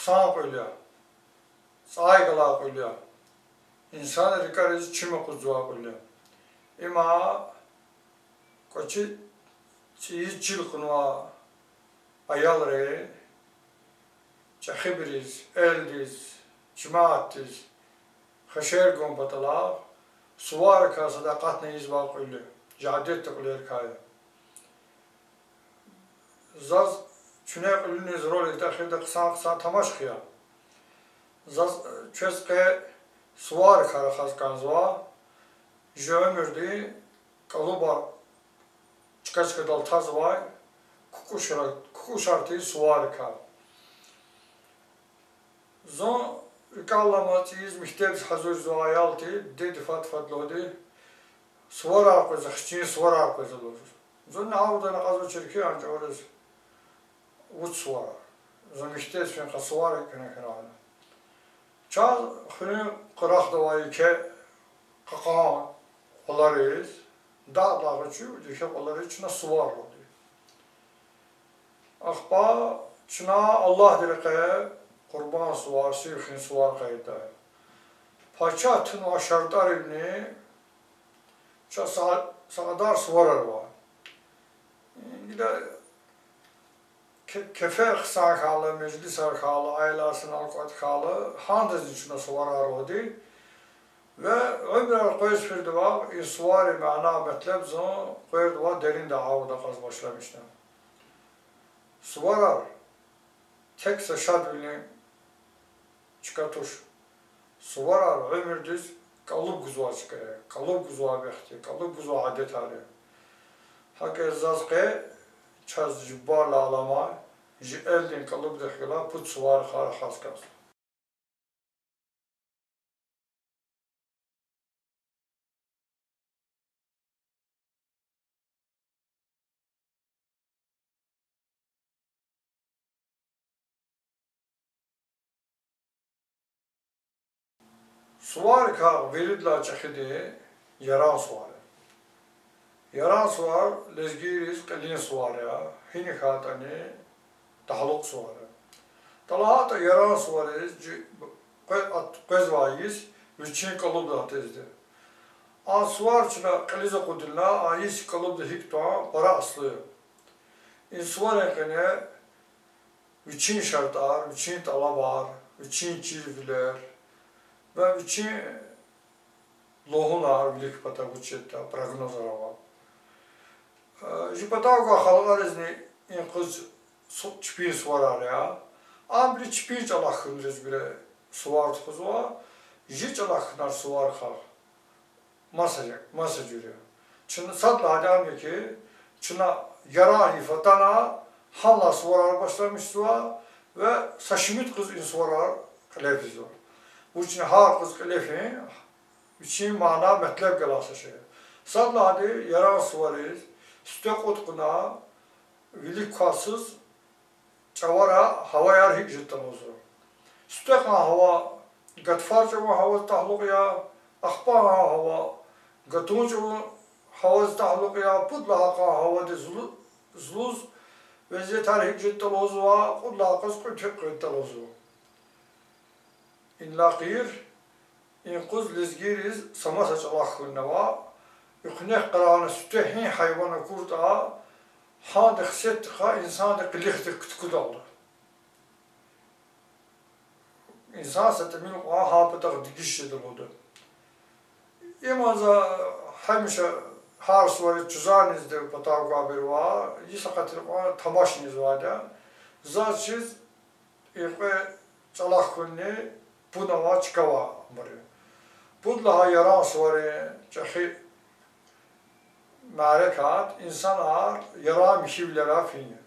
kısan koyuyor. Saygılar koyuyor. İnsan rikarezi çimi kuzuğa koyuyor. Ama koçi çiğ çilkunva ayalre çahibiriz, eldiz, cemaatiz, haşer gompatala suvar ka sadakat ne izba koyuyor. Cadet koyuyor kaya. Zaz çüne koyuyor rol etahirde kısa tamaşkıya. Zaz çözke suvar kara khas kanzva jömürdi kaluba çıkaçka dal tazvay kukuşartı suvar ka. Zon rikallamaçiz mihtebs hazır zuayalti dedi fatfatlodi suvar arkoz xçin suvar arkoz olur. Zon navda na qazo çirki anca orası uç suvar. Zon mihtebs fin suvar kana kana. Çal xını qıraq davayı ke qaqa olarız. Dağ çu dike olarız çuna suvar oldu. Axba çuna Allah dirqe kurban suvar sirxin suvar qayda. Paçatın aşardar ibni ça sağdar suvar var. İle kefer xsakalı, meclis arkalı, aylasın alqat kalı, handız içine suvar oldu. Ve ömrü qoyuz firdi var, suvari mana metleb zon qoyuz var derin de havada qaz başlamışlar. Suvarar tekse şadvilin çıkatuş. Suvarar ömürdüz kalıp güzva çıkaya, kalıp güzva bekti, kalıp güzva adet hali. Hakkı zazqe çaz jibbarla alama, eldin kalıp dekhila put suvar khara khas kas. Suvar ka veridla çekidi yaran suvar. Yaran suvar lezgiriz qilin suvar ya. Hini khatani tahluk suvar. Talahata yaran suvarız qezvayiz üçün kalıp da tezdi. A suvar çuna qiliza qudilla ayis kalıp da hikta para aslı. İn suvar ekene üçün şartlar, üçün talabar, üçün çizviler ve üçün lohunar bilik pata uçetta prognozlar var. Jipatavka halqarizni in qız çipin suvarar ya. Am bir çipin çalaqınız bire suvar tuquzva, ji çalaqınar suvar xal. Masaj yürüyor. Çın satla adam ki çına yara hifatana halla suvarar başlamış suva ve saşimit kız in suvarar qalefiz var. Bu için har kız qalefi için mana metleb galasa şey. Satla hadi yara suvarız. Stek otquna vilik kasız çavara hava yar hicjetten olsun. Stek hava gatfarca hava tahluk ya akhpa hava gatunç hava tahluk ya pudla hava de zluz ve zetar hicjetten olsun va pudla qız qıtık olsun. İn laqir in qız lezgiriz samasa çalaqına va يقنع قرآن ستحين حيوان كورتا هذا خسيتها إنسان قليختك تكدال إنسان ستمين وها بتقديش دلوده إما ذا همشة هارس ورد جزان إزده بتاعوا بروا يسقط القرآن تماش نزواده ذا شيء يقول صلاح كني بنوا تكوا مري بدلها يراس ورد جخي Marekat, insanlar yara mişivlere fini.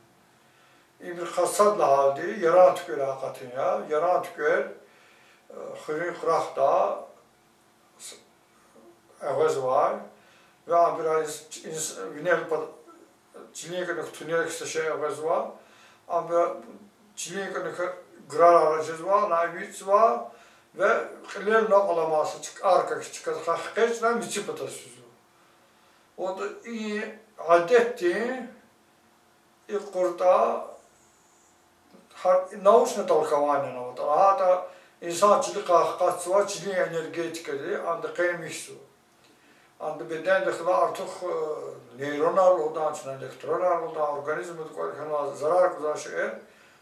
İbn Kassadla halde yara tükür hakikaten ya. Yara tükür xırın xıraqda ağız var. Ve biraz vinel çilinekini tünel kısa şey ağız var. Ama çilinekini grar aracız var, naivit var. Ve xilel naqlaması arka çıkar. Xaqeçle miçi patasız. O da iyi adetti ilk kurda научно толкование, вот, а это инсанчılık hakikatı çiliğin energetikleri, anda kaymıştı. Anda beden dışında artık nöronal olan, elektronal olan, organizmde zarar kuzaşı şey,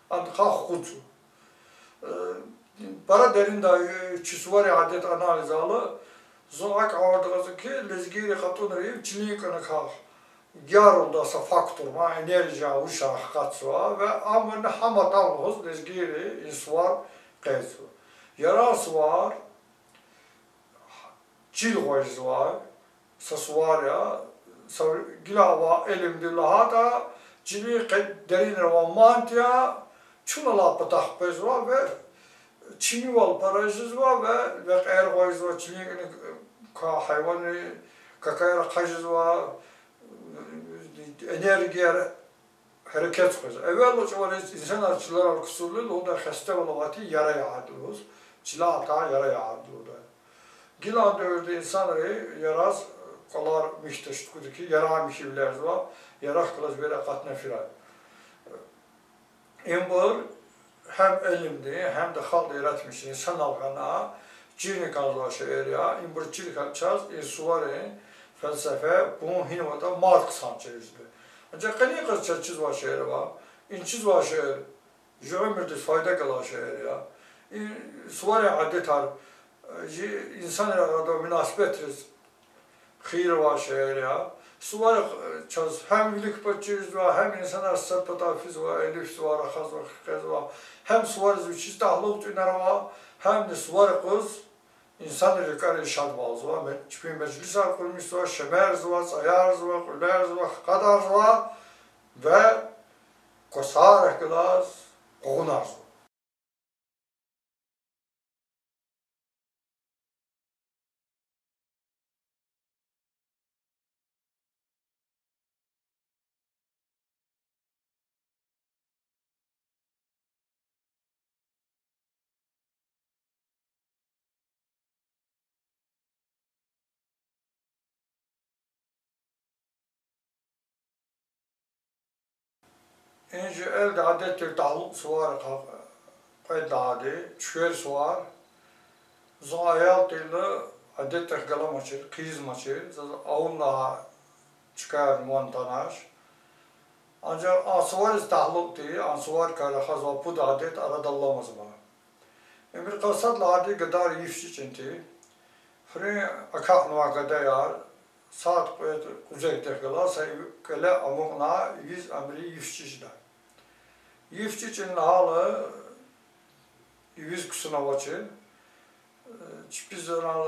anda kalkıcı. Para derin da çizvari adet analiz alı, zonak avardığızı ki lezgiri katunları çiliğin kanı kalk. Yar oldasa faktör ma enerji uşa hakatsa ve amın hamatamız lezgiri insvar qaysı. Yaras var, çil qoyuz var, sasvar ya, gilava elimdillah da çili derin romantiya çunala patah pez var ve çimival parajız var ve eğer qoyuz var çili ka hayvanı kakayra qajız var enerjiye hareket koyuyor. Evvel o zaman insan arçılar kusurlu, o da hasta olmadı yara yağdırıyoruz. Çila ata yara yağdırıyor. Gilan dövrde insanları yaraz kalar müşteştüdü ki yara mişivler var, yara kılaz böyle katne firar. İmbur hem elimde hem de halde yaratmış insan algana cini kallaşa eriya, imbur cini kalçaz, suvarı felsefe bunun hinvada Marx sançerizdi. Ancak kani kız çiz var şehri var, inçiz var şehir, jömürde fayda kala şehir ya. Suvari adet har, insan arada münasibetriz, khir var şehir ya. Suvari çaz hem bilik paçiriz var, hem insan arasında patafiz var, elif var, akhaz var, kız var. Hem suvari züçiz tahluk tüner var, hem de suvari kız İnsan rükari şadbaz var, çıkıyor meclis kurmuş var, şemerz var, sayarz var, kulerz var, kadarz var ve kosar eklas, koğunarz var. İnce elde adettir dağlık suvar kaydadi, çüker suvar, zayal teyli adettir galam açır, kıyız maçır, ağunla çıkar montanaj. Ancak ansuvar dağlık değil, ansuvar kara hazva bu da adet aradallamaz mı? Emir kalsadla adet gıdar yifşi çenti, fırın akak nuakada yar, saat koyet kuzeyde kala sayıkale amukna yüz amri yifşişler. Yifşişin halı yüz kusuna vaçı, çipizden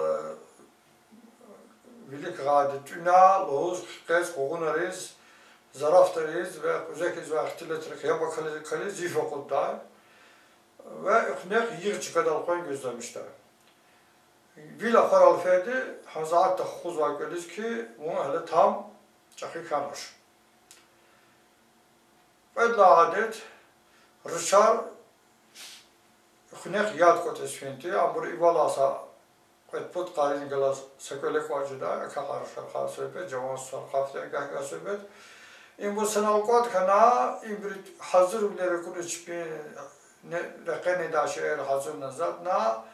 bilik gadi tüna loğuz kez koğunarız, zaraftarız ve kuzekiz ve ihtiletrik yapa kale zif okudda ve iknek yığ çıkadal koyun gözlemişler. Vila karal ferdi hazat da xuz var gördünüz ki bunu hele tam çakı kanır. Ve da adet Richard iknek yad kotes fenti ambur ivalasa put qarin galas sekolek vacida akar şarqa söhbet cavan sarqafta ganga söhbet in bu sanalqat kana ibrit hazır bilerek kuruç bir ne raqani da şehir hazır nazatna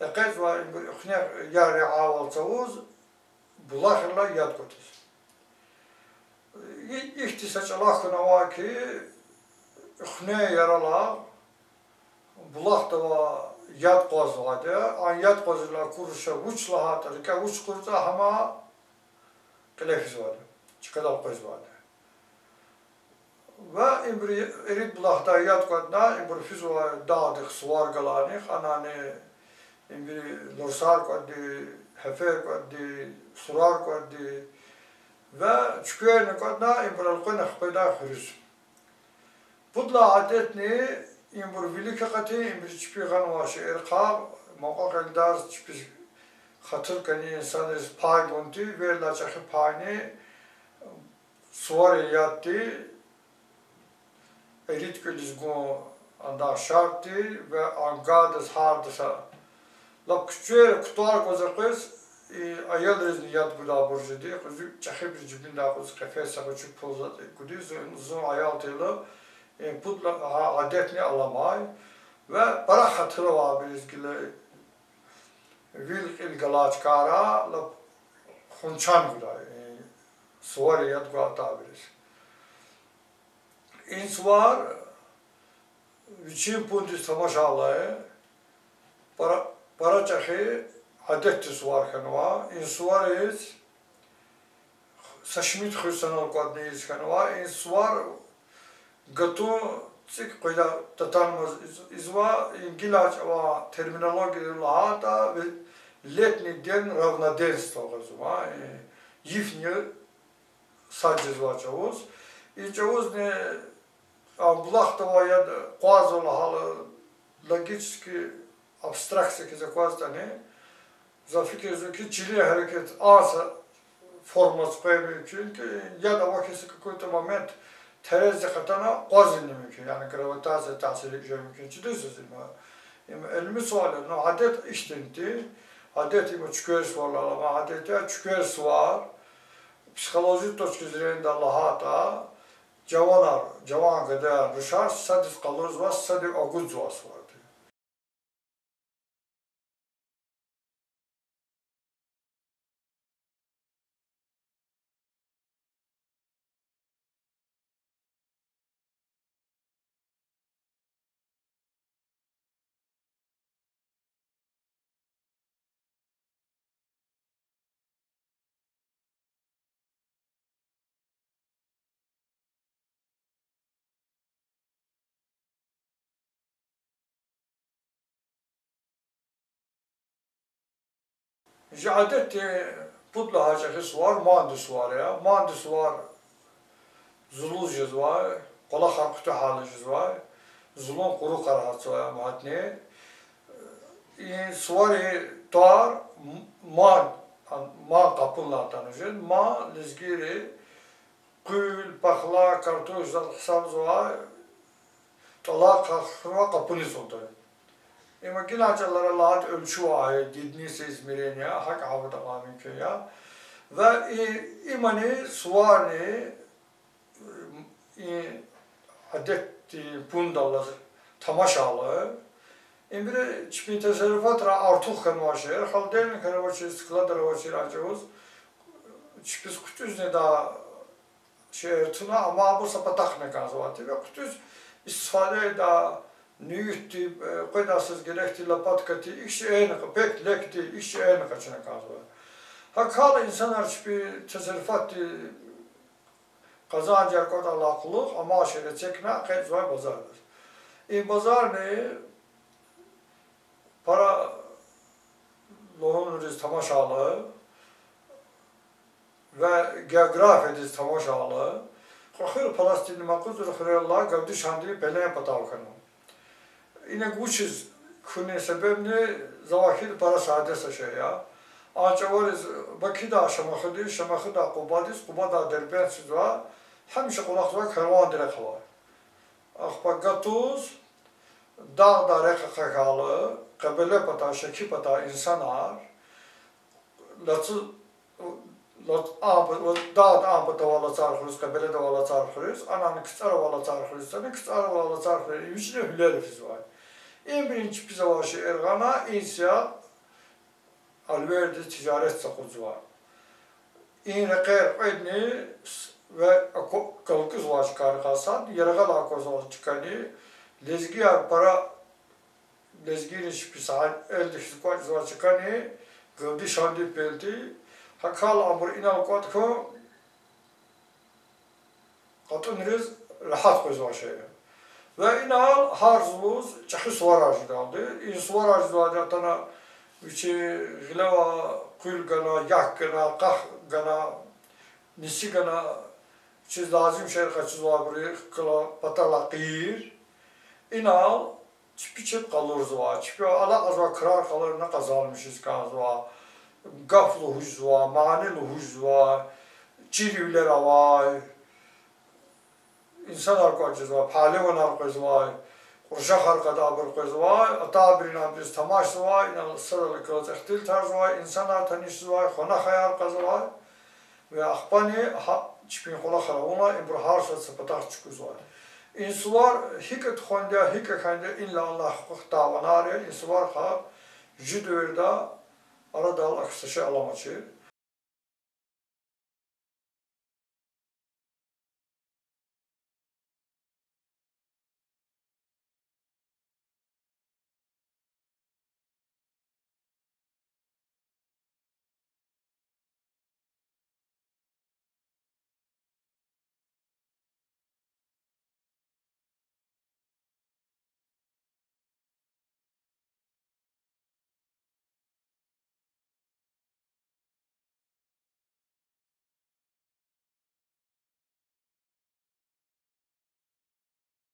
Eqet var iknek yarı aval çavuz bulahırla yad kotes. İhtisaç Allah'ına var ki iknek yarala bulah da var yad qoz vardı. An yad qozla kuruşa uçla hatır ki uç kurta ama telefiz vardı. Çıkadal qoz vardı. Ve imbri erit bulahda yad qodna imbri fiz var dağdık suvar galani anane İmbiri Nursar koddi, Hefer koddi, Surar koddi ve çıkıyor kodna imbral konak payda hırız. Budla adetni imbir bilik kati imbir çıkıyor kanvaşı erqa maqaq eldar çıkıyor hatır kani insanız pay donti ve la çakı payni suvar yattı erit kölizgon anda şartı ve angadas hardasa La küçüğe kutuar kozakız ayal rezni yad guda borjedi kuzu çakı bir cibin da kuz kafes sakıcı pozat kudu zon ayal tela putla adetni alamay ve para hatırı var bizgile vilk ilgalaç kara la hunçan gulay suvariyat gua tabiriz. İnsvar viçin pundis tamaşalayı para çakı adetli suvar kanva insuvariz saşmit xursanal qadneyiz kanva insvar gatu цик когда татармаз изва ингилач ва терминология лахата летний день равноденства газва їхнє саджизва чавуз и чавуз не амблахтова я квазола хала логически абстракция ки заквазтане за fikir ki çili hareket asa forması koyabilir ki ya da vakisi какой-то момент terezi katana qazilni mümkün yani gravitatsiya ta'sir edici mümkün çidiyorsunuz ama elmi sualı no adet iştinti adet ima çükers var ama adete çükers var psikolojik точки зрения Allah'a cavan kadar rüşar sadis kalırız var sadis aguz var. Adet putla hacakis var, mandis var ya. Mandis var, zuluzcuz var, kola harkutu halıcız var. Zulun kuru karahatsı var mahatni. Suvari doğar, man kapınla tanıcın. Man lizgiri, kül, pakla, kartuşlar, hesabız var. Tola kapınız oldu. Makinaçalara lahat ölçü var, didni sezmireni ya, hak avı da mümkün ya. Ve imani suvarni adetti pundalı tamaşalı. İmbiri çipi teserifatı artık kanvaşır, halden kanvaşır, sıkıladır vaşır acımız. Çipis kutuz ne da şehirtuna ama bu sapatak ne kanzıvatı ve kutuz istifade da nüyüttü, koydasız gerekti, lapatkati, işi eyni, pek lekti, işi eyni kaçına kazı. Hakikaten insanlar hiçbir teserifatı kazancak o da lakılık ama aşırı çekme, kayıtzvay bazardır. Bazar ne? Para lohunuriz tamaşalı ve geografiyediz tamaşalı. Khır Palestinli makuzur khırallah gavdi şandi peleye patavkanı. Yine guçiz kune sebebni zavahir para sadese şey ya. Ançavariz bakida şamakhıda qubadis qubada derbensiz va hemşe qulaqza karvan direk hava. Akhpa gatuz dağda rekakalı qabele pata şeki pata insanlar latı dağda ampata vala çarxırız qabele de vala çarxırız ananı kıtsara vala çarxırız sana kıtsara vala çarxırız üçüne hülerifiz var. En birinci pizavaşı Ergana inşaat alverdi ticaret sakucu var. En rekar edni ve kalkız var çıkar kalsan yarıgal akoz var çıkani lezgiya para lezginin şipisa elde şipaz var çıkani gövdi şandi pelti hakal amur inal katko katınırız rahat koz var şey. Ve inal harzumuz çakı suvar arjıda aldı. İn suvar arjıda aldı. Viçi gilava kül gana, yak gana, kah gana, nisi gana, çiz lazım şeyler kaçız var buraya, kıla patala qiyir. İnal çipi çip kalırız var. Çipi ala azva kırar kalırına kazalmışız kaz var. Gaflı huz var, manili huz var, çirivler var. İnsan arkadaşız var, palevan arkadaşız var, kurşak arkadaşız var, atabirin biz tamaşız var, inanıl sıralı kılıç ihtil tarzı var, insanlar tanışız var, konakay arkadaşız var ve akbani çipin kola karavuna imbir harşat sıpatak çıkız var. İnsuvar hiket xonda hiket kende illa Allah hukuk davanare insuvar ha jidverda arada aksaşı alamaçı.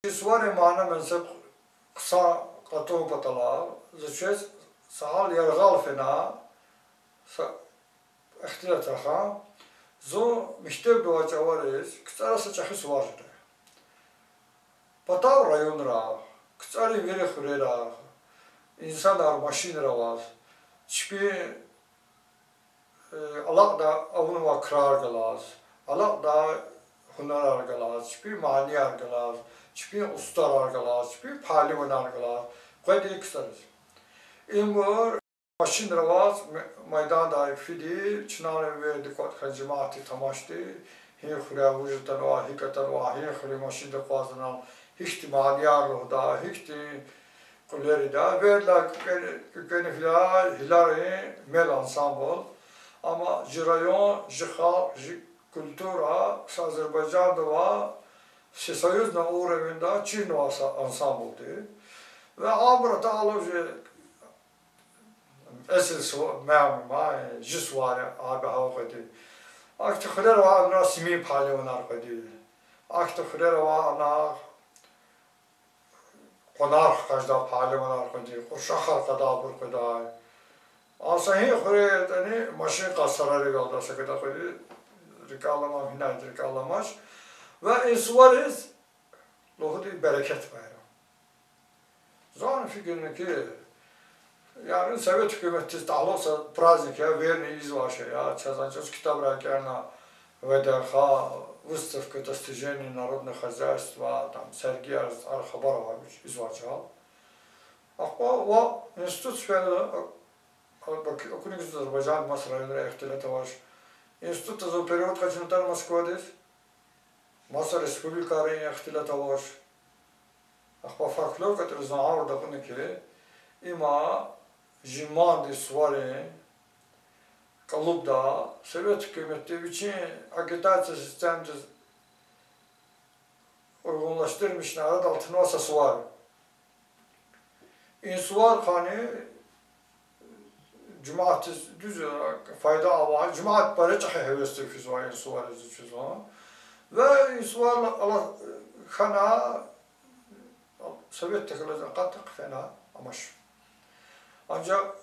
İnsuvar emana mensep kısa katı patala zıçez sahal yargal fena ihtilat raha zo mişteb doğa çavarız kısa saçakı suvardı. Patav rayon ra kısa veri xurera insanlar maşin ravaz çipi alak da avun va krar galaz alak da hunar argalaz çipi mani argalaz çipi ustar argalaz çipi palivan argalaz qadi kısarız imur maşin ravaz maydan da fidi çınar ve dikkat cemaati tamaştı hi xura vücudan ve hakikaten ve hi xuri maşin de fazlanan hiç mani argalaz hiç kulleri da verla kükeni hilari mel ensemble ama jirayon jihal kültura Azerbaycan'da var Soyuz'la uğramında Çin ensemble ve abrata alıcı esas memma jisvar abi havkedi aktıklar var ana simi palyonar kedi aktıklar var ana konar kajda palimanar kedi koşahar kada bur kada asahi xure tani maşin kasarları galda sakada kedi rikalama hinay rikalamaş ve insuvariz lohudi bereket bayram zan fikrini ki yani Sovet hükümeti tahlosa praznik ya verni izvaşa ya çazançız kitap rakerna ВДХ, выставка достижений народных хозяйства, там, Сергей Архабарович изучал. А институт сферы, окунник из Азербайджана, Маср районера ихтилата ваш. Институт за период качнутар Москвадис, Маср республика района ихтилата ваш. Ахпа фольклор, который знал, да куники, има жиманди свари, Kalıp'da Sovet hükümeti bütün agitasiya sistemini uygunlaştırmışlar, arada altına asası var. İnsuvar kanı Cuma'at düz fayda avağı, Cuma'at barıcı hevesli füzva insuvar izleyiciz ve insuvar Allah kana Sovet teknolojiden katık fena amaç. Ancak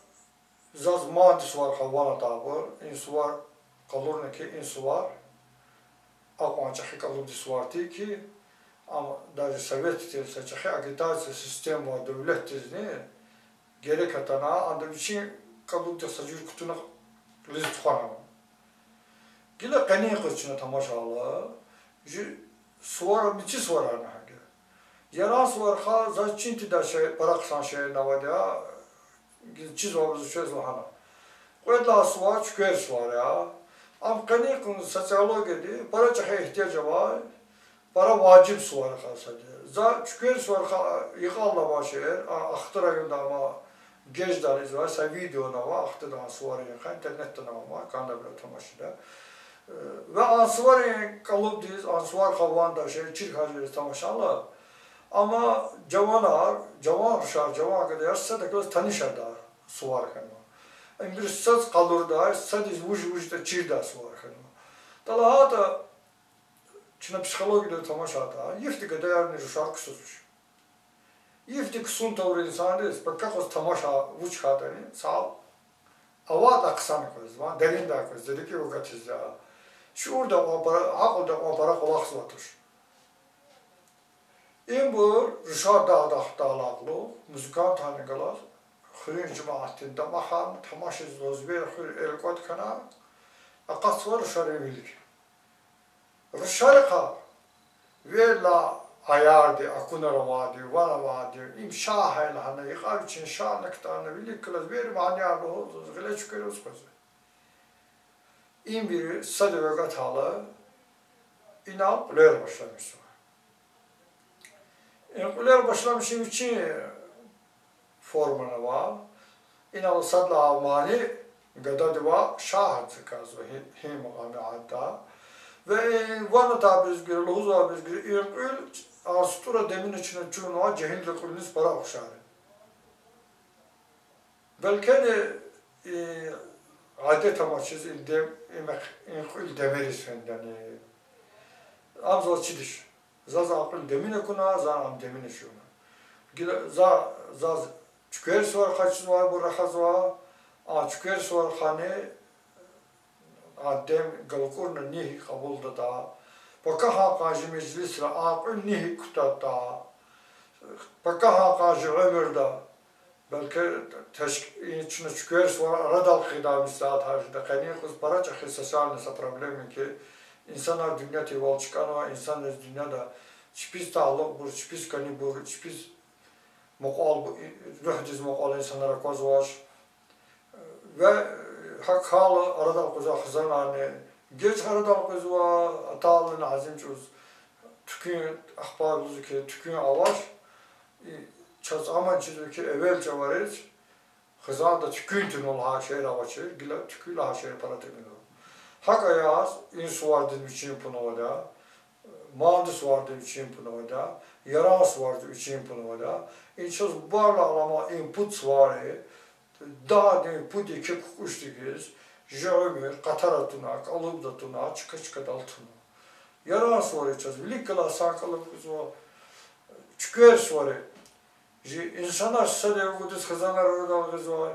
Zaz mühendis var havana tabur, insuvar kalur ne ki insuvar, akmançakı kalur disuvar ki, ama daha Sovet tilse agitasiya sistem var devlet tizni gerek atana anda için kalur disacır kutuna list xana. Gila qani qıçına tamaşalı, suvar biçi suvar ana hangi. Yaran suvar xa zaçinti da şey paraksan şey navada çiz obrazı çöz lahana. Koyda suvar çüker suvar ya. Am qani sosyologiyada para çaha ihtiyacı var. Para vacip suvar xasadı. Za çüker suvar yıqalla başır. Axtı rayonda ama gec daliz var. Sa videona var. Axtı da suvar yıqa. İnternetten ama kanda bile tamaşıda. Ve ansıvar kalıp diz. Ansıvar xavanda şey çirk hacı tamaşalı. Ama cavan uşaq, cavan qədər yaşsa da göz tanışadar suvar xanım. İngilizcə qalır da, sadəcə vuj-vuj çirdə suvar xanım. Dalaha da Çinə psixologiyada tamaşada, yefti qədər uşaq kısıdır. Yefti kısun tavır insanı, bakaq tamaşa vuj xatani, sağ avad aksan qoz, derin də qoz, dedi ki o qatizdə. Şurada o para, aqılda o para qulaq sıvatır. İmbur Rüşad dağlaqlı, muzikant hanıqalar, xürün cemaatində maxan, tamaşız dozber, xür elqot kana, aqas var Rüşad evilik. Rüşad qa, ve la ayardi, akunara vadi, vana vadi, im şahel hana yıkar için şahlıklarını birlik kılız, bir manyarlı oldu, gile çıkıyoruz kızı. İm biri sadı ve gatalı, inan kuler başlamış. Kuler başlamışım için formuna var. İnan sadla avmani, gada diva şahat kazı, him hatta. Ve vana tabiz gibi, lohuz tabiz gibi, İnkül astura demin içine çuğuna cehil kulünüz para okşarı. Belki de adet amaçsız İnkül demeriz fendeni. Amzal çidiş. Zaza akıl demine kuna, zanam demine şuna. Za çüker var, kaçız var, bu rakaz var. Çüker var, hani Adem galkurna nihi kabulda da, baka hakacı meclisle akıl nihi kutata, baka hakacı ömürda, belki içine çıkıyoruz var aradal khidam saat harcında kani kız para çakı sosyal nesa problemi ki insanlar dünya tival çıkan var insanlar dünyada çipiz ta'alluq bu çipiz kani bu çipiz muqal ruhdiz muqal insanlara koz var ve hak halı aradal kıza khazanane geç aradal kız var atalın azim çöz tükün ahbarımızı ki tükün avaş çaz aman çiziyor ki evvelce varız Hızan da tüküntün ol ha şehir avaçır, gila tükül ha şehir para temini ol. Hak ayağız, insu vardı için punovada, mandus vardı için punovada, yaras vardı için punovada. İnçoz barla alama input var, daha da input iki kukuştukiz, jömür, kataratuna, kalıbdatuna, çıka daltuna. Yaras var içoz, bilikala sankalıp kız o, çükers var. İnsanlar sadece kudüs kazanlar orada kız var,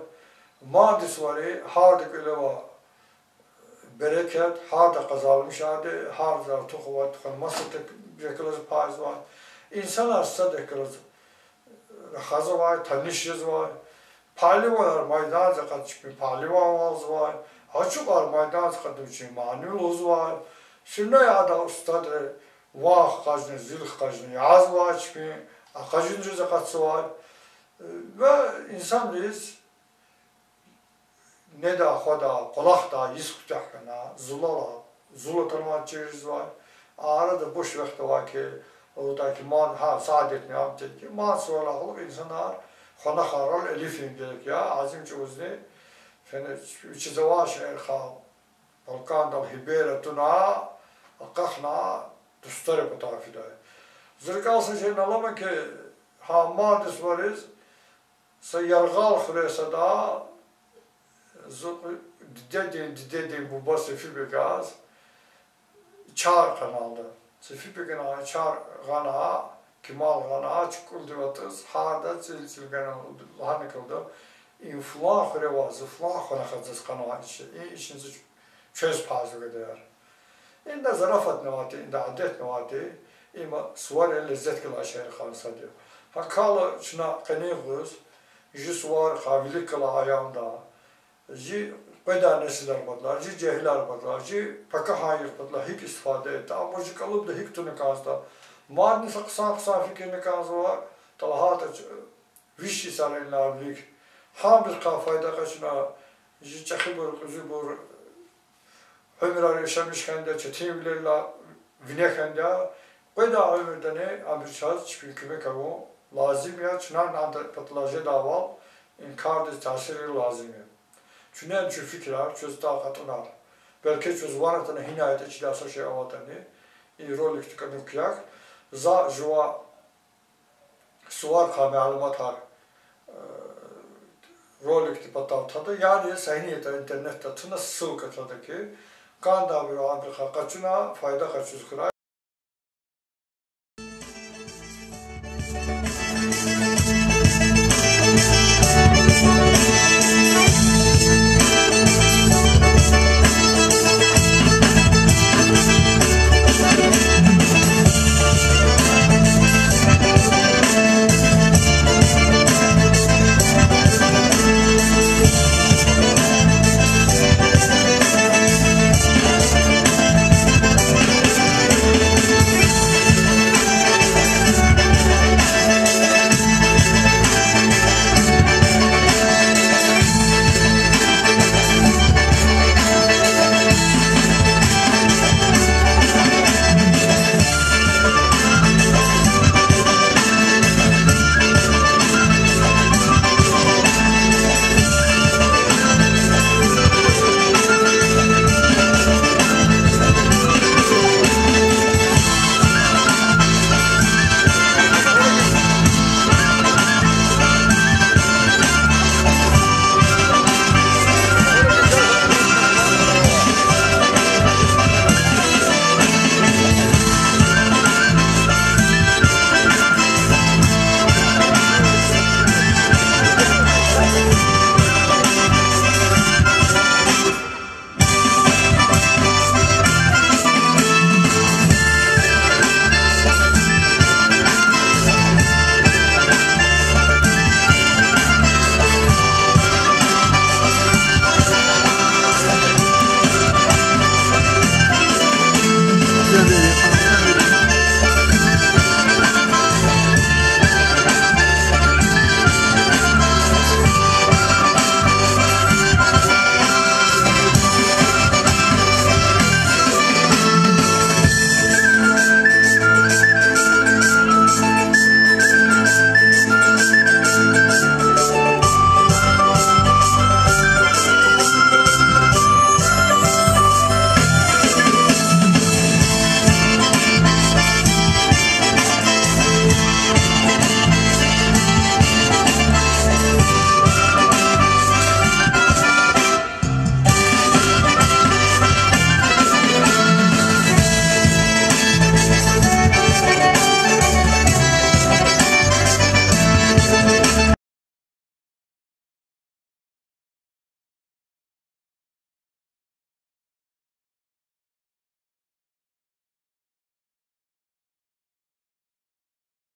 madis var, hardik öyle var, bereket, harda kazanmış hadi, harda tokuvat, masada rekılızı payız var. İnsanlar sadece kılız, kazı var, tanışız var, palivalar maydan zakat çıkıyor, palivalar var, açık var maydan zakat için manuluz var. Şimdi ya da ustadı, vah kazını, zilh kazını, yaz var çıkıyor. Kaçıncı zakatsı var ve insan biz ne da xoda, kolak da, yiz kutakana, zula tanımat çeviz var. Arada boş vakti var ki, oradaki man, saadet ne yaptı ki, man sorulaklık insanlar xona xaral elifin gerek ya, azim çözde, fene üçü zavaş erxa, Balkandal hibere tuna, akakna, dustare kutafida. Zırkalsın şeyin alama ki madis varız, yargal xuresa da didedin bu bas sefi begaz çar kanalda. Sefi begana çar gana, kimal gana çıkıldı vatız, harda çil gana hanıkıldı. İnfla xureva, zıfla xona xadzız kanal içi. İşinizi çöz pazı kadar. İnde zarafat nevati, inde adet nevati, ima suvar lezzet kıla şehir khalsa diyor. Hakala şuna kanıyız, ji suvar kabilik kıla ayağında, ji peyda nesiller badlar, ji cehiller badlar, ji paka hayır badlar, hik istifade etti. Ama ji kalıp da hik tunu kazda. Madni kısa fikrini kazda var, talahata vişi sarayla birlik. Hamil kafayda kaçına, ji çakibur, kuzubur, ömür yaşamışken de çetin bilirler, vineken de, Peyda ömürde ne amirşaz çıkıyor kavu lazım ya çınar nanda patlaje daval inkar tasiri lazım ya. Çünkü şu fikirler çöz taqatına. Belki çöz varatına hinayet içilasa şey avatani. Rolik tıkanıkyak. Za jua suvar ka malumat har. Rolik tipatav tadı yani sahniyete internette tına sıl katadaki. Kanda bir amir kaçına fayda kaçız kıray.